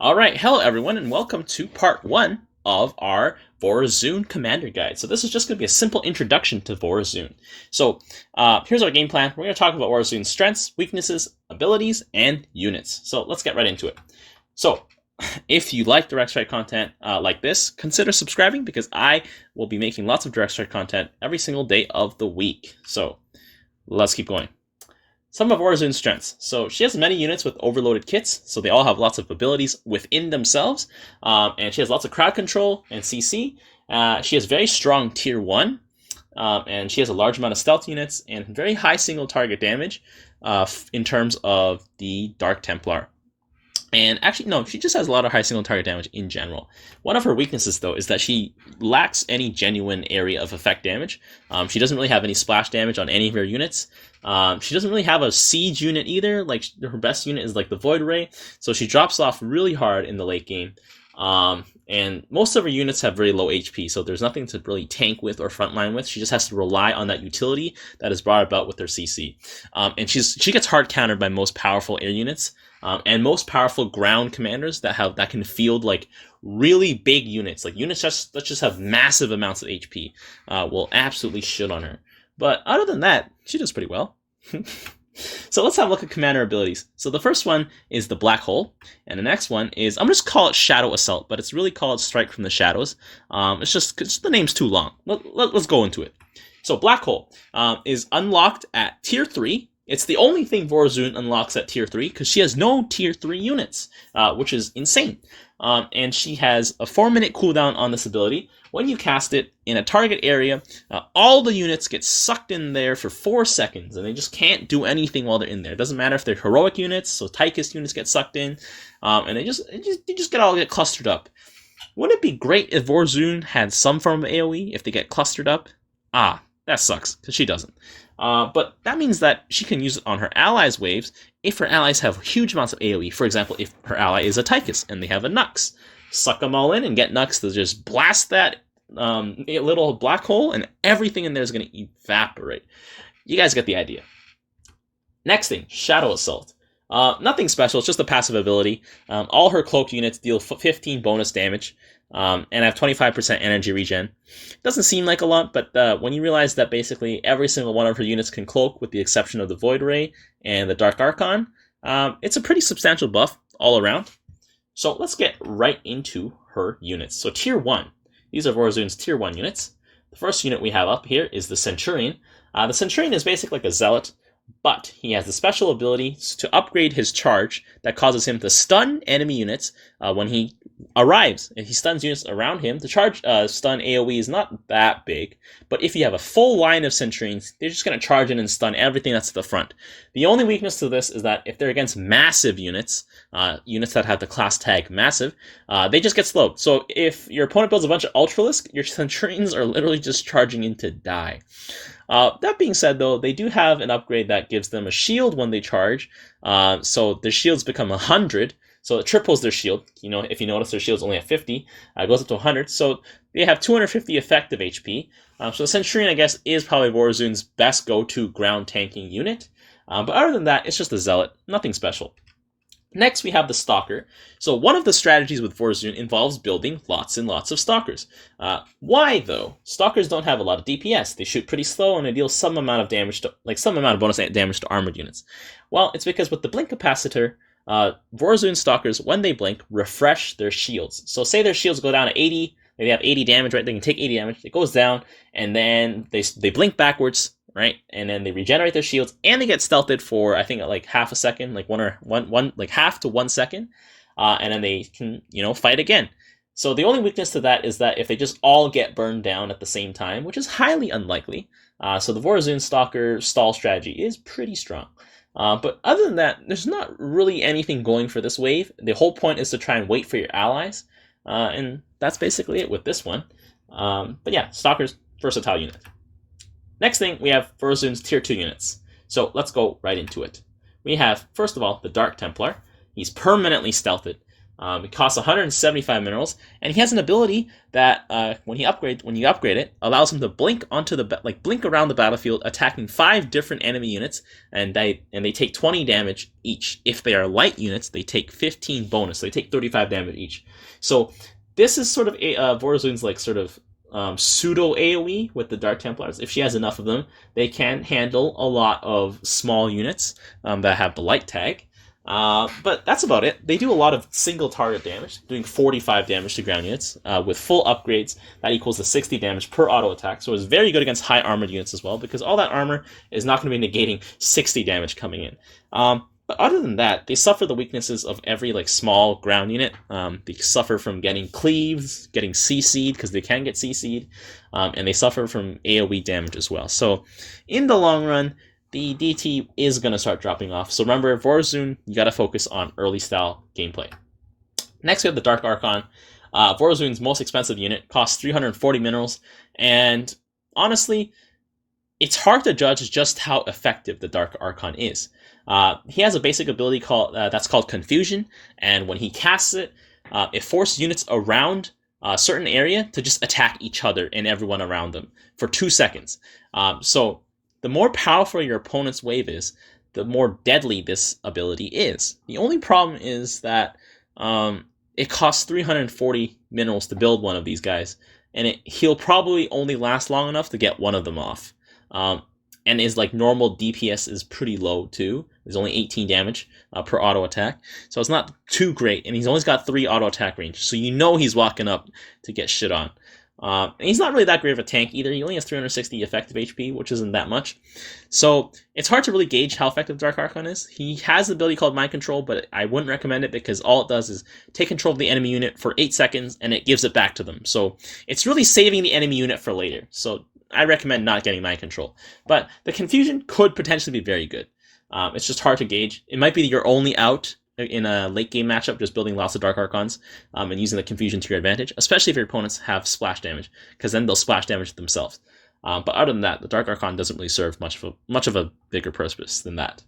Alright, hello everyone, and welcome to part 1 of our Vorazun Commander Guide. So this is just going to be a simple introduction to Vorazun. So here's our game plan. We're going to talk about Vorazun's strengths, weaknesses, abilities, and units. So let's get right into it. So if you like Direct Strike content like this, consider subscribing because I will be making lots of Direct Strike content every single day of the week. So let's keep going. Some of Vorazun's strengths. So she has many units with overloaded kits, so they all have lots of abilities within themselves, and she has lots of crowd control and CC. She has very strong tier 1, and she has a large amount of stealth units and very high single target damage in terms of the Dark Templar. And actually, no, she just has a lot of high single target damage in general. One of her weaknesses, though, is that she lacks any genuine area of effect damage. She doesn't really have any splash damage on any of her units. She doesn't really have a siege unit either. Like, her best unit is like the VOIDRAY, so she drops off really hard in the late game. And most of her units have very low HP, so there's nothing to really tank with or frontline with. She just has to rely on that utility that is brought about with her CC. And she gets hard countered by most powerful air units. And most powerful ground commanders that can field like really big units, like units that just have massive amounts of HP, will absolutely shit on her. But other than that, she does pretty well. So let's have a look at commander abilities. So the first one is the Black Hole, and the next one is, I'm going to just call it Shadow Assault, but it's really called Strike from the Shadows. It's just the name's too long. Let's go into it. So Black Hole is unlocked at tier 3. It's the only thing Vorazun unlocks at tier 3 because she has no tier 3 units, which is insane. And she has a 4-minute cooldown on this ability. When you cast it in a target area, all the units get sucked in there for 4 seconds, and they just can't do anything while they're in there. It doesn't matter if they're heroic units, so Tychus units get sucked in, and they just get clustered up. Wouldn't it be great if Vorazun had some form of AoE if they get clustered up? That sucks, because she doesn't. But that means that she can use it on her allies' waves if her allies have huge amounts of AoE. For example, if her ally is a Tychus and they have a Nux. Suck them all in and get Nux to just blast that little black hole, and everything in there is going to evaporate. You guys get the idea. Next thing, Shadow Assault. Nothing special, it's just a passive ability. All her cloaked units deal 15 bonus damage. And have 25% energy regen. Doesn't seem like a lot, but when you realize that basically every single one of her units can cloak with the exception of the VOIDRAY and the Dark Archon, it's a pretty substantial buff all around. So let's get right into her units. So tier 1. These are Vorazun's tier 1 units. The first unit we have up here is the Centurion. The Centurion is basically like a zealot, but he has the special ability to upgrade his charge that causes him to stun enemy units when he arrives. If he stuns units around him, the charge stun AoE is not that big, but if you have a full line of Centurions, they're just going to charge in and stun everything that's at the front. The only weakness to this is that if they're against massive units, units that have the class tag massive, they just get slowed. So if your opponent builds a bunch of Ultralisk, your Centurions are literally just charging in to die. That being said, though, they do have an upgrade that gives them a shield when they charge, so their shields become 100, so it triples their shield. You know, if you notice, their shield's only at 50, it goes up to 100, so they have 250 effective HP. So the Centurion, I guess, is probably Vorazun's best go-to ground tanking unit, but other than that, it's just a zealot, nothing special. Next, we have the Stalker. So one of the strategies with Vorazun involves building lots and lots of Stalkers. Why, though? Stalkers don't have a lot of DPS. They shoot pretty slow, and they deal some amount of damage to, some amount of bonus damage to armored units. Well, it's because with the Blink Capacitor, Vorazun Stalkers, when they blink, refresh their shields. So say their shields go down to 80, they have 80 damage, right? They can take 80 damage, it goes down, and then they blink backwards, right? And then they regenerate their shields, and they get stealthed for, I think, like half a second, like half to 1 second, and then they can, fight again. So the only weakness to that is that if they just all get burned down at the same time, which is highly unlikely, so the Vorazun Stalker stall strategy is pretty strong. But other than that, there's not really anything going for this wave. The whole point is to try and wait for your allies, and that's basically it with this one. But yeah, Stalker's versatile unit. Next thing, we have Vorazun's tier 2 units. So let's go right into it. We have, first of all, the Dark Templar. He's permanently stealthed. It costs 175 minerals, and he has an ability that when you upgrade it, allows him to blink onto blink around the battlefield, attacking 5 different enemy units, and they take 20 damage each. If they are light units, they take 15 bonus. So they take 35 damage each. So this is sort of Vorazun's pseudo AoE with the Dark Templars. If she has enough of them, they can handle a lot of small units that have the light tag. But that's about it. They do a lot of single target damage, doing 45 damage to ground units. With full upgrades, that equals to 60 damage per auto attack. So it's very good against high armored units as well, because all that armor is not going to be negating 60 damage coming in. But other than that, they suffer the weaknesses of every small ground unit. They suffer from getting cleaves, getting CC'd, because they can get CC'd, and they suffer from AoE damage as well. So in the long run, the DT is going to start dropping off. So remember, Vorazun, you got to focus on early style gameplay. Next, we have the Dark Archon. Vorazun's most expensive unit, costs 340 minerals, and honestly, it's hard to judge just how effective the Dark Archon is. He has a basic ability that's called Confusion, and when he casts it, it forces units around a certain area to just attack each other and everyone around them for 2 seconds. So the more powerful your opponent's wave is, the more deadly this ability is. The only problem is that it costs 340 minerals to build one of these guys, and he'll probably only last long enough to get one of them off. And his normal DPS is pretty low too. There's only 18 damage per auto attack, so it's not too great. And he's only got 3 auto attack range, so he's walking up to get shit on. And he's not really that great of a tank either. He only has 360 effective HP, which isn't that much. So it's hard to really gauge how effective Dark Archon is. He has an ability called Mind Control, but I wouldn't recommend it because all it does is take control of the enemy unit for 8 seconds and it gives it back to them. So it's really saving the enemy unit for later. So I recommend not getting Mind Control. But the Confusion could potentially be very good. It's just hard to gauge. It might be your only out in a late game matchup, just building lots of Dark Archons and using the Confusion to your advantage, especially if your opponents have splash damage, because then they'll splash damage themselves. But other than that, the Dark Archon doesn't really serve much of a bigger purpose than that.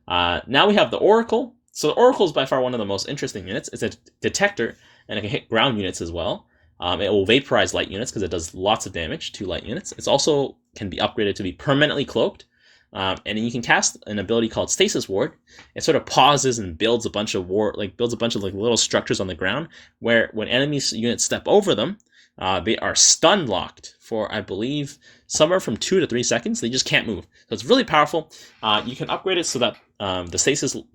Now we have the Oracle. So the Oracle is by far one of the most interesting units. It's a detector, and it can hit ground units as well. It will vaporize light units because it does lots of damage to light units. It also can be upgraded to be permanently cloaked. And then you can cast an ability called Stasis Ward. It sort of pauses and builds a bunch of little structures on the ground where when enemy units step over them, they are stun locked for, I believe, somewhere from 2 to 3 seconds. They just can't move. So it's really powerful. You can upgrade it so that the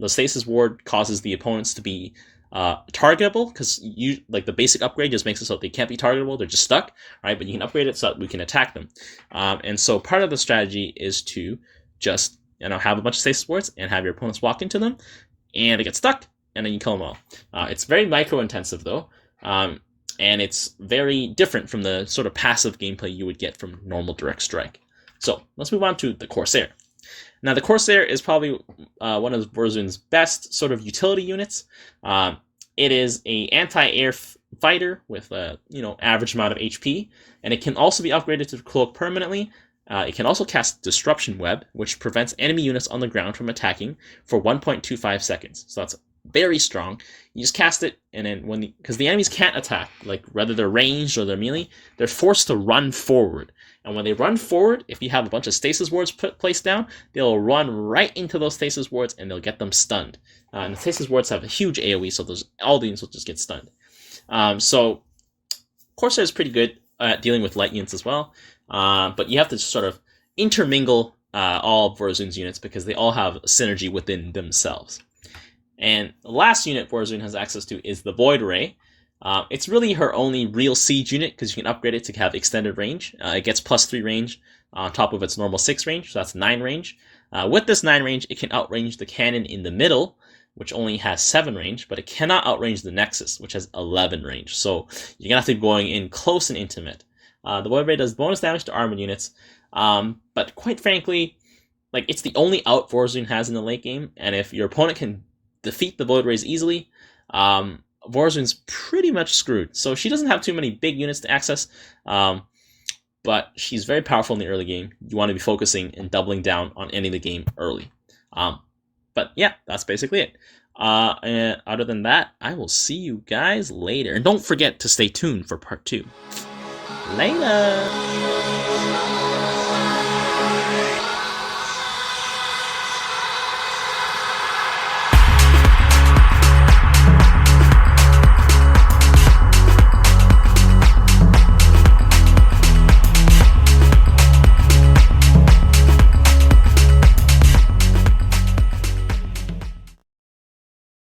Stasis Ward causes the opponents to be targetable, because the basic upgrade just makes it so they can't be targetable, they're just stuck, right? But you can upgrade it so that we can attack them. And so part of the strategy is to just have a bunch of Stasis Wards and have your opponents walk into them, and they get stuck, and then you kill them all. It's very micro-intensive, though, and it's very different from the sort of passive gameplay you would get from normal Direct Strike. So let's move on to the Corsair. Now, the Corsair is probably one of Vorazun's best sort of utility units. It is a anti-air fighter with a average amount of HP, and it can also be upgraded to cloak permanently. It can also cast Disruption Web, which prevents enemy units on the ground from attacking for 1.25 seconds. So that's very strong. You just cast it, and then because the enemies can't attack, whether they're ranged or they're melee, they're forced to run forward. And when they run forward, if you have a bunch of Stasis Wards placed down, they'll run right into those Stasis Wards and they'll get them stunned. And the Stasis Wards have a huge AoE, so all the units will just get stunned. So Corsair is pretty good at dealing with light units as well. But you have to sort of intermingle all of Vorazun's units because they all have synergy within themselves. And the last unit Vorazun has access to is the VOIDRAY. It's really her only real siege unit because you can upgrade it to have extended range. It gets +3 range on top of its normal 6 range, so that's 9 range. With this 9 range, it can outrange the cannon in the middle, which only has 7 range, but it cannot outrange the Nexus, which has 11 range. So you're going to have to be going in close and intimate. The VOIDRAY does bonus damage to armored units, but quite frankly, it's the only out Vorazun has in the late game, and if your opponent can defeat the VOIDRAYs easily, Vorazun's pretty much screwed. So she doesn't have too many big units to access, but she's very powerful in the early game. You want to be focusing and doubling down on ending the game early. But yeah, that's basically it. And other than that, I will see you guys later. And don't forget to stay tuned for part 2. Later!